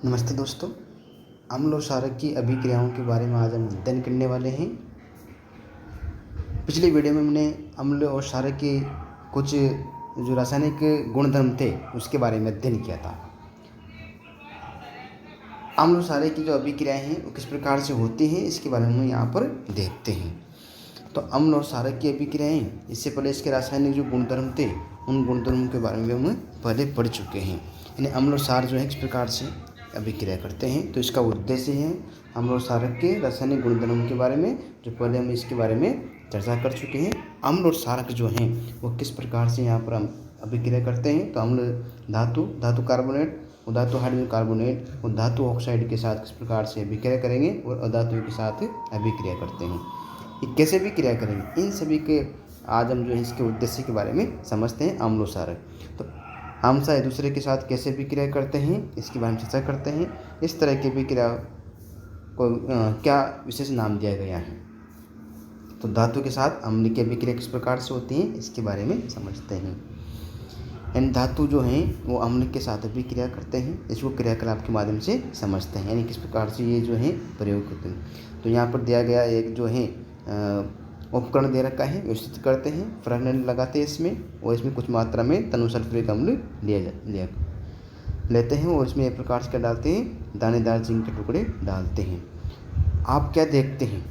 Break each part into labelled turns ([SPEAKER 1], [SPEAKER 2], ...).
[SPEAKER 1] नमस्ते दोस्तों। अम्ल और क्षारक की अभिक्रियाओं के बारे में आज हम अध्ययन करने वाले हैं। पिछली वीडियो में हमने अम्ल और क्षारक के कुछ जो रासायनिक गुणधर्म थे उसके बारे में अध्ययन किया था। अम्ल और क्षारक की जो अभिक्रियाएं हैं वो किस प्रकार से होती हैं इसके बारे में हम यहाँ पर देखते हैं। तो अम्ल और क्षारक की अभिक्रियाएं, इससे पहले इसके रासायनिक जो गुणधर्म थे उन गुणधर्मों के बारे में हम पहले पढ़ चुके हैं। यानी अम्ल और क्षार जो है किस प्रकार से अभिक्रिया करते हैं। तो इसका उद्देश्य है अम्ल और क्षारक के रासायनिक गुणधर्मों के बारे में, जो पहले हम इसके बारे में चर्चा कर चुके हैं। अम्ल और क्षारक जो हैं वो किस प्रकार से यहाँ पर हम अभिक्रिया करते हैं। तो अम्ल धातु कार्बोनेट और धातु हाइड्रोजन कार्बोनेट और धातु ऑक्साइड के साथ किस प्रकार से अभिक्रिया करेंगे और अधातुओं के साथ अभिक्रिया करते हैं, ये कैसे भी क्रिया करेंगे, इन सभी के आज हम जो है इसके उद्देश्य के बारे में समझते हैं। अम्ल और क्षारक तो हमसा एक दूसरे के साथ कैसे भी क्रिया करते हैं इसके बारे में चर्चा करते हैं। इस तरह की भी क्रिया को क्या विशेष नाम दिया गया है। तो धातु के साथ अम्ल की अभिक्रिया किस प्रकार से होती है इसके बारे में समझते हैं। यानी धातु जो हैं वो अम्ल के साथ अभिक्रिया करते हैं, इसको क्रियाकलाप के माध्यम से समझते हैं, यानी किस प्रकार से ये जो है प्रयोग करते हैं। तो यहाँ पर दिया गया एक जो है उपकरण दे रखा है, व्यवस्थित करते हैं, फ्रेगनेंट लगाते हैं इसमें और इसमें कुछ मात्रा में तनु सल्फ्यूरिक अम्ल लेते हैं और इसमें एक प्रकार से क्या डालते हैं, दानेदार जिंक के टुकड़े डालते हैं। आप क्या देखते हैं,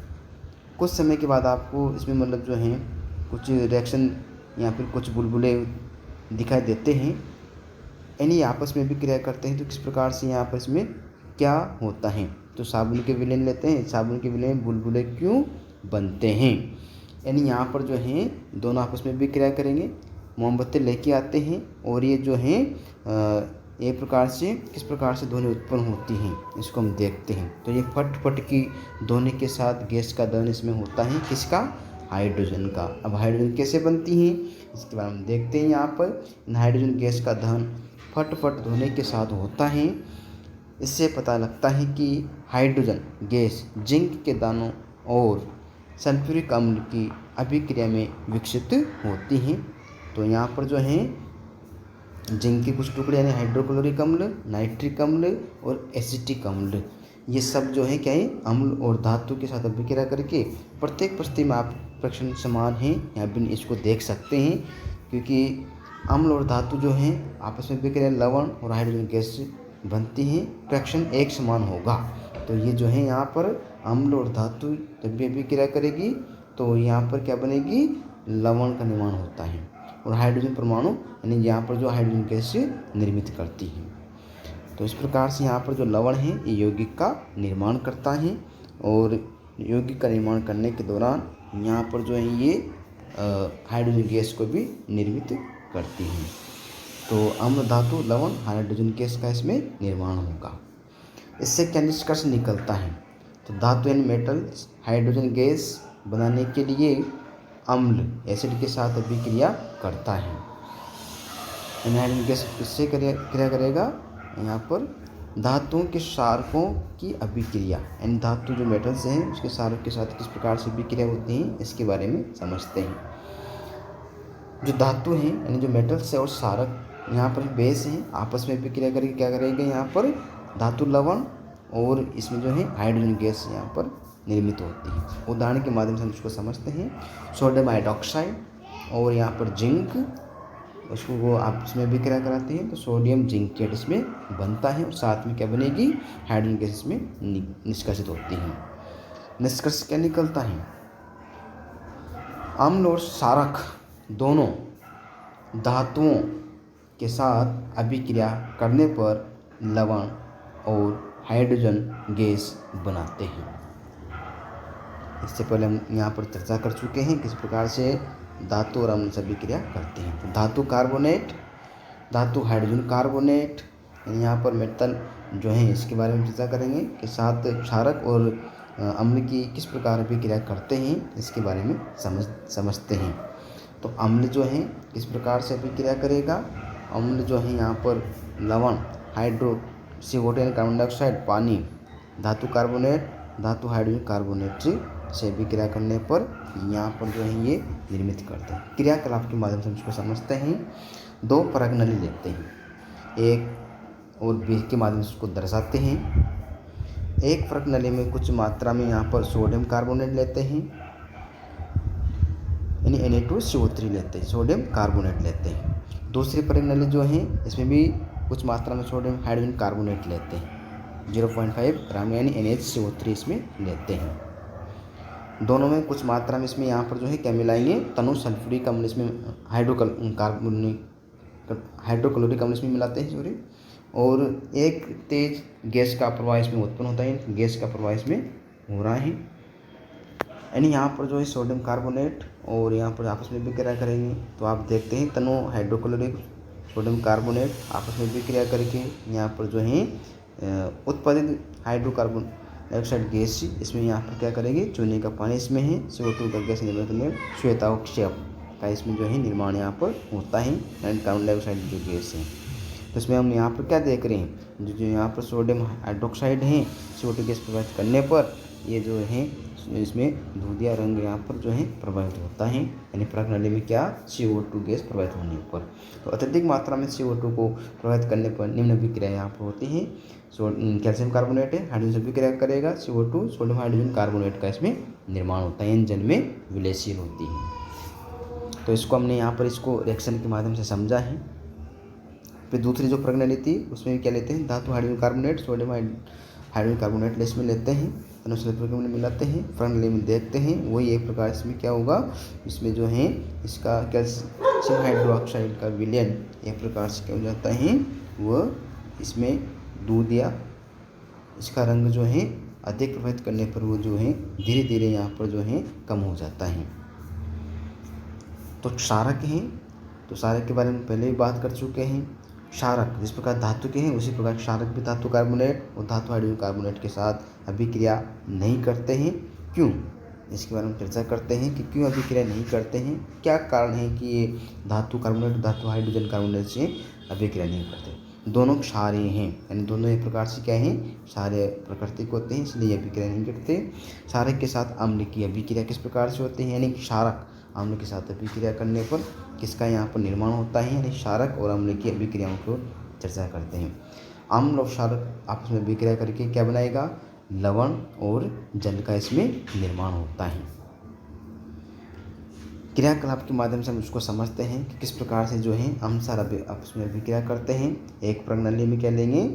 [SPEAKER 1] कुछ समय के बाद आपको इसमें मतलब जो है कुछ रिएक्शन या फिर कुछ बुलबुले दिखाई देते हैं, यानी आपस में भी क्रिया करते हैं। तो किस प्रकार से यहाँ पर इसमें क्या होता है, तो साबुन के विलेन लेते हैं, साबुन के विलेन बुलबुले क्यों बनते हैं, यानी यहाँ पर जो है दोनों आपस में भी क्रिया करेंगे। मोमबत्ती लेके आते हैं और ये जो है एक प्रकार से किस प्रकार से ध्वनि उत्पन्न होती हैं इसको हम देखते हैं। तो ये फट फट की ध्वनि के साथ गैस का दहन इसमें होता है, किसका, हाइड्रोजन का। अब हाइड्रोजन कैसे बनती हैं इसके बारे में हम देखते हैं। यहाँ पर हाइड्रोजन गैस का दहन फट फट ध्वनि के साथ होता है। इससे पता लगता है कि हाइड्रोजन गैस जिंक के दानों और सल्फ्यूरिक अम्ल की अभिक्रिया में विकसित होती हैं। तो यहाँ पर जो है जिंक के कुछ टुकड़े यानी हाइड्रोक्लोरिक अम्ल, नाइट्रिक अम्ल और एसिटिक अम्ल, ये सब जो है क्या है, अम्ल और धातु के साथ अभिक्रिया करके प्रत्येक परिस्थिति में आप फ्रैक्शन समान हैं या भिन्न इसको देख सकते हैं, क्योंकि अम्ल और धातु जो हैं आपस में अभिक्रिया लवण और हाइड्रोजन गैस बनती हैं, फ्रैक्शन एक समान होगा। तो ये जो है यहाँ पर अम्ल और धातु जब भी अभिक्रिया करेगी तो यहाँ पर क्या बनेगी, लवण का निर्माण होता है और हाइड्रोजन परमाणु यानी यहाँ पर जो हाइड्रोजन गैस निर्मित करती है। तो इस प्रकार से यहाँ पर जो लवण है ये यौगिक का निर्माण करता है और यौगिक का निर्माण करने के दौरान यहाँ पर जो है ये हाइड्रोजन गैस को भी निर्मित करती है। तो अम्ल धातु लवण हाइड्रोजन गैस का इसमें निर्माण होगा। इससे क्या निष्कर्ष निकलता है, तो धातु यानी मेटल्स हाइड्रोजन गैस बनाने के लिए अम्ल एसिड के साथ अभिक्रिया करता है। हाइड्रोजन गैस किससे क्रिया करेगा, यहाँ पर धातुओं के क्षारकों की अभिक्रिया, यानी धातु जो मेटल्स हैं उसके क्षारक के साथ किस प्रकार से अभिक्रिया होती हैं इसके बारे में समझते हैं। जो धातु हैं यानी जो मेटल्स है और क्षारक यहाँ पर बेस हैं, आपस में अभिक्रिया करके क्या करेंगे, यहाँ पर धातु लवण और इसमें जो है हाइड्रोजन गैस यहाँ पर निर्मित होती है। उदाहरण के माध्यम से हम इसको समझते हैं। सोडियम हाइड्रोक्साइड और यहाँ पर जिंक, उसको वो आपस में अभिक्रिया कराते हैं तो सोडियम जिंकेट इसमें बनता है और साथ में क्या बनेगी, हाइड्रोजन गैस इसमें निष्कासित होती है। निष्कर्ष क्या निकलता है, अम्ल और क्षारक दोनों धातुओं के साथ अभिक्रिया करने पर लवण और हाइड्रोजन गैस बनाते हैं। इससे पहले हम यहाँ पर चर्चा कर चुके हैं किस प्रकार से धातु और अम्ल से अभिक्रिया करते हैं। तो धातु कार्बोनेट, धातु हाइड्रोजन कार्बोनेट, यहाँ पर मेटल जो है इसके बारे में चर्चा करेंगे कि साथ क्षारक और अम्ल की किस प्रकार अभिक्रिया करते हैं इसके बारे में समझते हैं। तो अम्ल जो है किस प्रकार से अभिक्रिया करेगा, अम्ल जो है यहाँ पर लवण हाइड्रो CO2 यानी कार्बन डाइऑक्साइड, पानी, धातु कार्बोनेट, धातु हाइड्रोजन कार्बोनेट से अभिक्रिया करने पर यहाँ पर जो है ये निर्मित करते हैं। क्रियाकलाप के माध्यम से हम इसको समझते हैं। दो परगनली लेते हैं, एक और बेस के माध्यम से उसको दर्शाते हैं। एक प्रणाली में कुछ मात्रा में यहाँ पर सोडियम कार्बोनेट लेते हैं, यानी Na2CO3 लेते हैं, सोडियम कार्बोनेट लेते हैं। दूसरी प्रणाली जो है इसमें भी कुछ मात्रा में सोडियम हाइड्रोजन कार्बोनेट लेते हैं, 0.5 ग्राम यानी NaCO3 इसमें लेते हैं। दोनों में कुछ मात्रा में इसमें यहाँ पर जो है क्या मिलाएंगे, तनु सल्फ्यूरिक अम्ल इसमें हाइड्रोक्लोरिक अम्ल इसमें मिलाते हैं सॉरी, और एक तेज गैस का प्रवाह इसमें उत्पन्न होता है, गैस का प्रवाह इसमें हो रहा है। यानी यहाँ पर जो है सोडियम कार्बोनेट और यहाँ पर आपस में विक्रिया करेंगे, तो आप देखते हैं तनु हाइड्रोक्लोरिक सोडियम कार्बोनेट आपस में विक्रिया करके यहाँ पर जो है उत्पादित हाइड्रोकार्बन डाइऑक्साइड गैस इसमें यहाँ पर क्या करेंगे, चूने का पानी इसमें है, CO2 का गैस निर्माण करने श्वेताक्षेप का इसमें जो है निर्माण यहाँ पर होता है, एंड कार्बन डाइऑक्साइड जो गैस है। तो इसमें हम यहाँ पर क्या देख रहे हैं, जो यहाँ पर सोडियम हाइड्रोक्साइड है CO2 गैस प्रभावित करने पर ये जो है इसमें दूधिया रंग यहाँ पर जो है प्रभावित होता है, यानी प्रणाली में क्या, CO2 गैस प्रभावित होने पर। तो अत्यधिक मात्रा में CO2 को प्रभावित करने पर निम्न विक्रिया यहाँ पर होती है। कैल्शियम कार्बोनेट है, हाइड्रोजन से विक्रिया करेगा, CO2 सोडियम हाइड्रोजन कार्बोनेट का इसमें निर्माण होता है, जल में विलयशील होती है। तो इसको हमने यहाँ पर इसको रिएक्शन के माध्यम से समझा है। फिर दूसरी जो प्रणाली थी उसमें क्या लेते हैं, धातु hydrogen carbonate sodium hydrogen carbonate इसमें लेते हैं, सल्फ्यूरिक अम्ल मिलाते हैं, प्रणाली में देखते हैं, वही एक प्रकार इसमें क्या होगा, इसमें जो है इसका कैल्शियम हाइड्रोक्साइड का विलयन एक प्रकार से क्या हो जाता है, वह इसमें दूध या इसका रंग जो है अधिक प्रभावित करने पर वो जो है धीरे धीरे यहाँ पर जो है कम हो जाता है। तो क्षारक हैं, तो क्षारक के बारे में पहले भी बात कर चुके हैं। क्षारक जिस प्रकार धातु के हैं उसी प्रकार क्षारक भी धातु कार्बोनेट और धातु हाइड्रोजन कार्बोनेट के साथ अभिक्रिया नहीं करते हैं। क्यों, इसके बारे में चर्चा करते हैं कि क्यों अभिक्रिया नहीं करते हैं, क्या कारण है कि ये धातु कार्बोनेट और धातु हाइड्रोजन कार्बोनेट से अभिक्रिया नहीं करते। दोनों क्षारीय हैं, यानी दोनों एक प्रकार से क्या हैं, क्षारीय प्रकृति के होते हैं, इसलिए अभिक्रिया नहीं करते। क्षारक के साथ अम्ल की अभिक्रिया किस प्रकार से होती है, यानी क्षारक अम्ल के साथ अभिक्रिया करने पर किसका यहाँ पर निर्माण होता है, यानी क्षारक और अम्ल की अभिक्रियाओं को चर्चा करते हैं। अम्ल और क्षारक आपस में अभिक्रिया करके क्या बनाएगा, लवण और जल का इसमें निर्माण होता है। क्रियाकलाप के माध्यम से हम उसको समझते हैं कि किस प्रकार से जो है अम्ल क्षार आपस में अभिक्रिया करते हैं। एक प्रणाली में क्या लेंगे,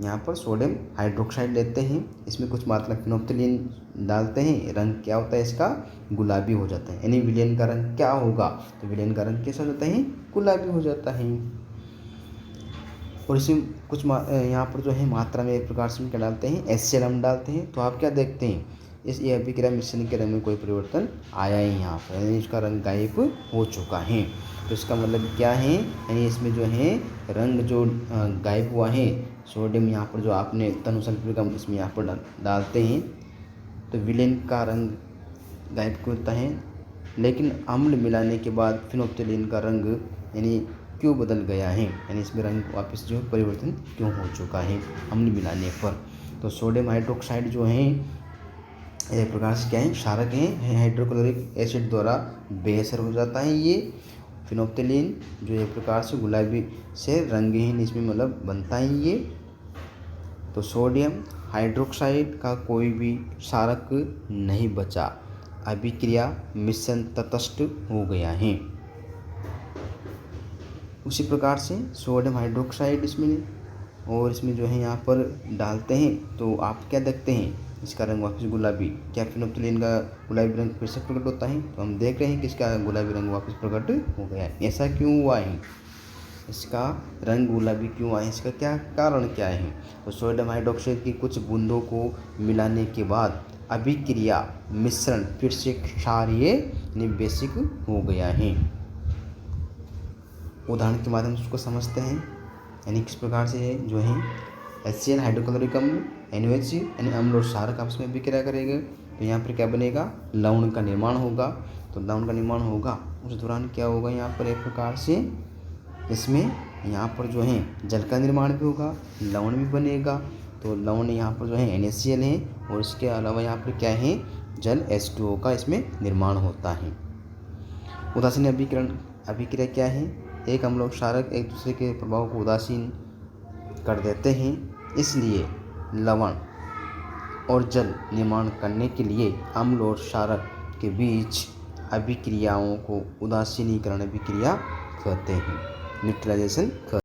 [SPEAKER 1] यहाँ पर सोडियम हाइड्रोक्साइड लेते हैं, इसमें कुछ मात्रा फिनोप्थिलीन डालते हैं, रंग क्या होता है इसका, गुलाबी हो जाता है। यानी विलयन का रंग क्या होगा, तो विलयन का रंग कैसा हो जाता है, गुलाबी हो जाता है। और इसमें कुछ यहाँ पर जो है मात्रा में एक प्रकार से क्या डालते हैं, HCl अम्ल डालते हैं। तो आप क्या देखते हैं, इस ये अभिक्रिया मिश्रण के रंग में कोई परिवर्तन आया ही यहाँ पर, यानी इसका रंग गायब हो चुका है। तो इसका मतलब क्या है, यानी इसमें जो है रंग जो गायब हुआ है, सोडियम यहाँ पर जो आपने तनु सल्फ्यूरिक अम्ल इसमें यहाँ पर डालते हैं तो विलेन का रंग गायब होता है, लेकिन अम्ल मिलाने के बाद फिनोप्थिलीन का रंग यानी क्यों बदल गया है, यानी इसमें रंग वापस जो परिवर्तन क्यों हो चुका है अम्ल मिलाने पर। तो सोडियम हाइड्रोक्साइड जो है एक प्रकार से क्या है, क्षारक है, हाइड्रोक्लोरिक एसिड द्वारा बेअसर हो जाता है। ये फिनोप्थिलीन जो एक प्रकार से गुलाबी से रंगहीन इसमें मतलब बनता है ये। तो सोडियम हाइड्रोक्साइड का कोई भी क्षारक नहीं बचा, अभिक्रिया मिश्रण तटस्थ हो गया है। उसी प्रकार से सोडियम हाइड्रोक्साइड इसमें और इसमें जो है यहाँ पर डालते हैं तो आप क्या देखते हैं, इसका रंग वापस गुलाबी। क्या फिनोप्थिलीन का गुलाबी रंग फिर से प्रकट होता है, तो हम देख रहे हैं कि इसका गुलाबी रंग वापस प्रकट हो गया है। ऐसा क्यों हुआ है, इसका रंग गुलाबी क्यों आया है, इसका क्या कारण क्या है। तो सोडियम हाइड्रोक्साइड की कुछ बूंदों को मिलाने के बाद अभिक्रिया मिश्रण फिर से क्षारीय यानी बेसिक हो गया है। उदाहरण के माध्यम से उसको समझते हैं, यानी किस प्रकार से है जो है HCl हाइड्रोक्लोरिक अम्ल NaOH यानी अम्ल और क्षारक आपस में अभिक्रिया करेंगे तो यहाँ पर क्या बनेगा, लवण का निर्माण होगा। तो लवण का निर्माण होगा उस दौरान क्या होगा, यहाँ पर एक प्रकार से इसमें यहाँ पर जो है जल का निर्माण भी होगा, लवण भी बनेगा। तो लवण यहाँ पर जो है NaCl है और इसके अलावा यहाँ पर क्या है, जल H2O का इसमें निर्माण होता है। उदासीन अभिक्रिया क्या है, एक अम्ल और क्षारक एक दूसरे के प्रभाव को उदासीन कर देते हैं। इसलिए लवण और जल निर्माण करने के लिए अम्ल और क्षारक के बीच अभिक्रियाओं को उदासीनीकरण अभिक्रिया कहते हैं, न्यूट्रलाइजेशन कहते हैं।